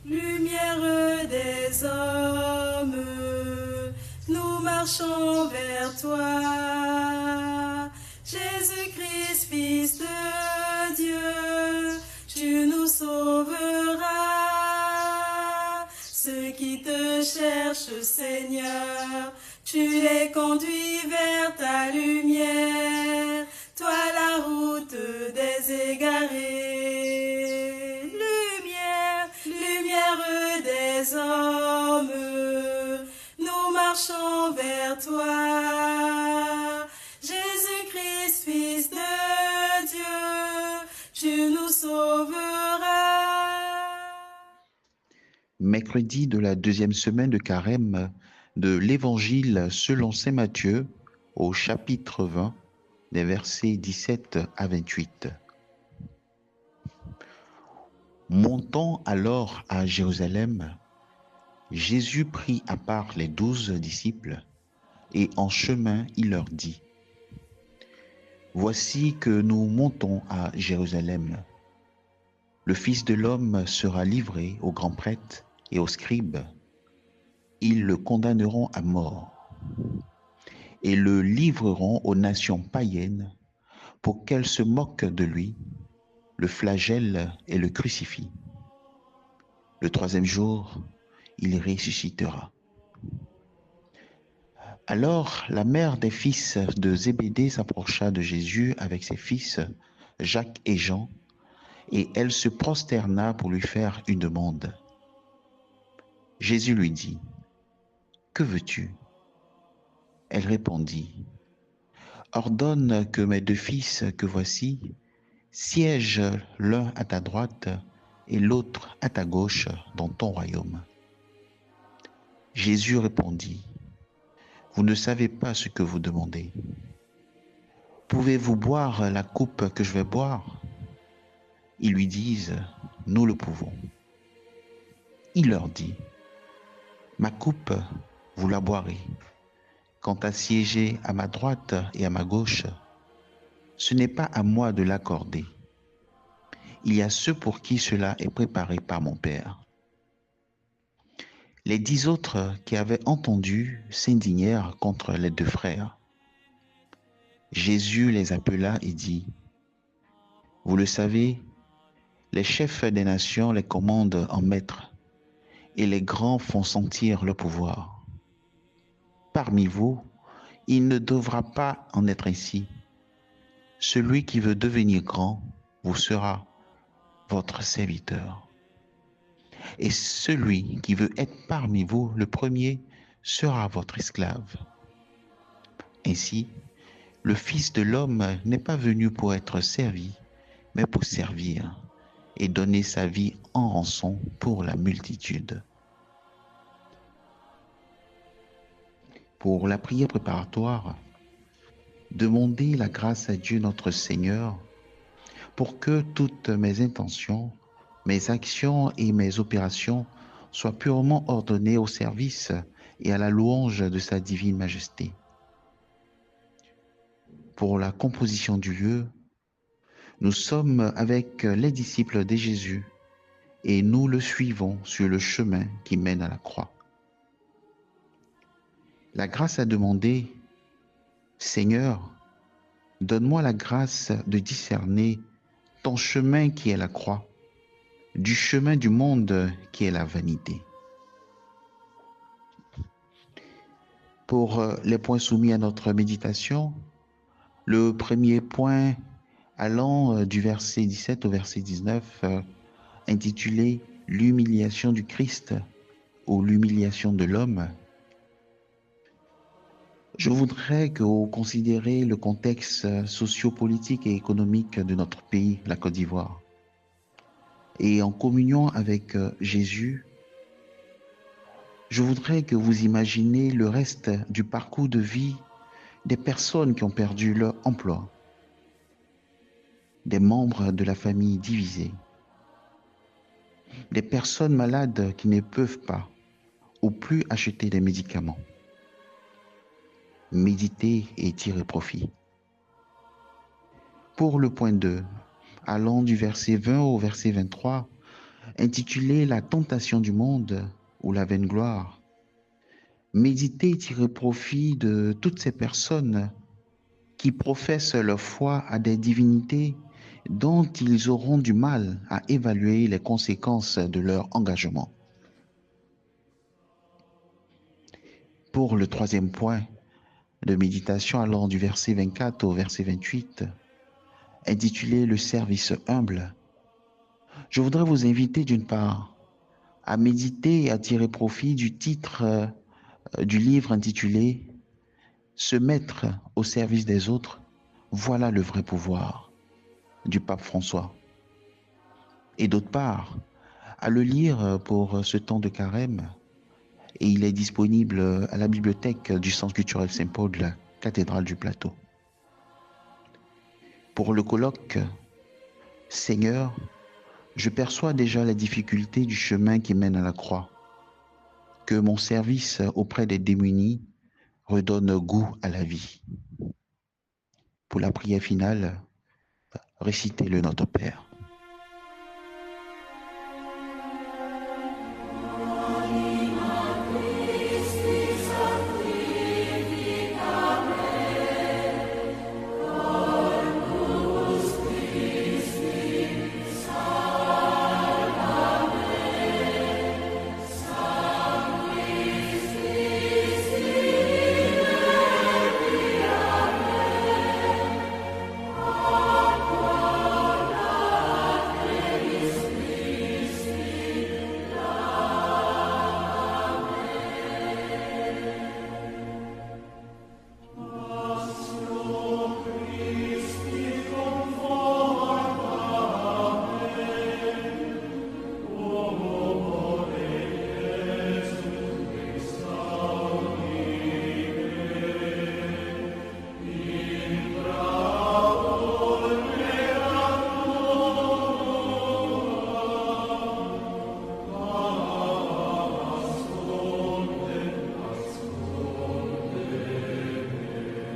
Lumière des hommes, nous marchons vers toi. Jésus-Christ, Fils de Dieu, tu nous sauveras. Ceux qui te cherchent, Seigneur, tu les conduis vers ta lumière. Toi la route des égarés. Lumière, lumière des hommes, nous marchons vers toi. Jésus-Christ, Fils de Dieu, tu nous sauveras. Mercredi de la deuxième semaine de Carême de l'Évangile selon saint Matthieu au chapitre 20 des versets 17 à 28. Montant alors à Jérusalem, Jésus prit à part les 12 disciples et en chemin il leur dit : Voici que nous montons à Jérusalem. Le Fils de l'homme sera livré aux grands prêtres et aux scribes. Ils le condamneront à mort et le livreront aux nations païennes pour qu'elles se moquent de lui, le flagellent et le crucifient. Le troisième jour, il ressuscitera. Alors la mère des fils de Zébédée s'approcha de Jésus avec ses fils, Jacques et Jean, et elle se prosterna pour lui faire une demande. Jésus lui dit : Que veux-tu ? Elle répondit : Ordonne que mes 2 fils que voici siègent l'un à ta droite et l'autre à ta gauche dans ton royaume. Jésus répondit : Vous ne savez pas ce que vous demandez. Pouvez-vous boire la coupe que je vais boire ? Ils lui disent : Nous le pouvons. Il leur dit : Ma coupe, vous la boirez. Quant à siéger à ma droite et à ma gauche, ce n'est pas à moi de l'accorder. Il y a ceux pour qui cela est préparé par mon Père. Les 10 autres qui avaient entendu s'indignèrent contre les 2 frères. Jésus les appela et dit : Vous le savez, les chefs des nations les commandent en maîtres, et les grands font sentir le pouvoir. Parmi vous, il ne devra pas en être ainsi. Celui qui veut devenir grand vous sera votre serviteur. Et celui qui veut être parmi vous le premier sera votre esclave. Ainsi, le Fils de l'homme n'est pas venu pour être servi, mais pour servir et donner sa vie en rançon pour la multitude. Pour la prière préparatoire, demandez la grâce à Dieu notre Seigneur pour que toutes mes intentions, mes actions et mes opérations soient purement ordonnées au service et à la louange de sa divine majesté. Pour la composition du lieu, nous sommes avec les disciples de Jésus et nous le suivons sur le chemin qui mène à la croix. La grâce à demander : Seigneur, donne-moi la grâce de discerner ton chemin qui est la croix, du chemin du monde qui est la vanité. Pour les points soumis à notre méditation, le premier point allant du verset 17 au verset 19, intitulé « L'humiliation du Christ » ou « L'humiliation de l'homme ». Je voudrais que vous considériez le contexte socio-politique et économique de notre pays, la Côte d'Ivoire. Et en communion avec Jésus, je voudrais que vous imaginez le reste du parcours de vie des personnes qui ont perdu leur emploi, des membres de la famille divisés, des personnes malades qui ne peuvent pas ou plus acheter des médicaments. Méditer et tirer profit. Pour le point 2, allant du verset 20 au verset 23, intitulé La tentation du monde ou la vaine gloire. Méditer et tirer profit de toutes ces personnes qui professent leur foi à des divinités dont ils auront du mal à évaluer les conséquences de leur engagement. Pour le troisième point de méditation, allant du verset 24 au verset 28, intitulé Le service humble, je voudrais vous inviter d'une part à méditer et à tirer profit du titre du livre intitulé Se mettre au service des autres, voilà le vrai pouvoir du pape François. Et d'autre part, à le lire pour ce temps de carême, et il est disponible à la bibliothèque du Centre culturel Saint-Paul de la cathédrale du Plateau. Pour le colloque, Seigneur, je perçois déjà les difficultés du chemin qui mène à la croix. Que mon service auprès des démunis redonne goût à la vie. Pour la prière finale, récitez le Notre Père.